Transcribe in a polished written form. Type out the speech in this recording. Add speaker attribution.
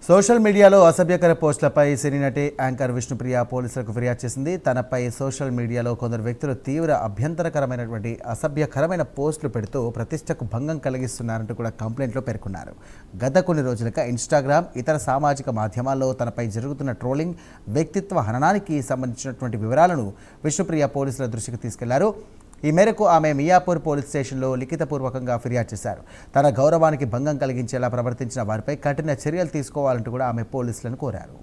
Speaker 1: Social మీడియాలో అసభ్యకర పోస్టులపై సినీ నటి anchor Vishnupriya పోలీసులకు ఫిర్యాదు చేసింది. తనపై సోషల్ మీడియాలో కొందరు వ్యక్తులు తీవ్ర అభ్యంతరకరమైనటువంటి అసభ్యకరమైన పోస్టులు పెడుతూ ప్రతిష్టకు భంగం కలిగిస్తున్నారంటూ కూడా కంప్లైంట్లో పేర్కొన్నారు. గత కొన్ని రోజులుగా ఇన్స్టాగ్రామ్, ఇతర సామాజిక మాధ్యమాల్లో తనపై జరుగుతున్న ట్రోలింగ్, వ్యక్తిత్వ హననానికి సంబంధించినటువంటి వివరాలను విష్ణుప్రియ పోలీసుల దృష్టికి తీసుకెళ్లారు. ఈ మేరకు ఆమె మియాపూర్ పోలీస్ స్టేషన్లో లిఖితపూర్వకంగా ఫిర్యాదు చేశారు. తన గౌరవానికి భంగం కలిగించేలా ప్రవర్తించిన వారిపై కఠిన చర్యలు తీసుకోవాలంటూ కూడా ఆమె పోలీసులను కోరారు.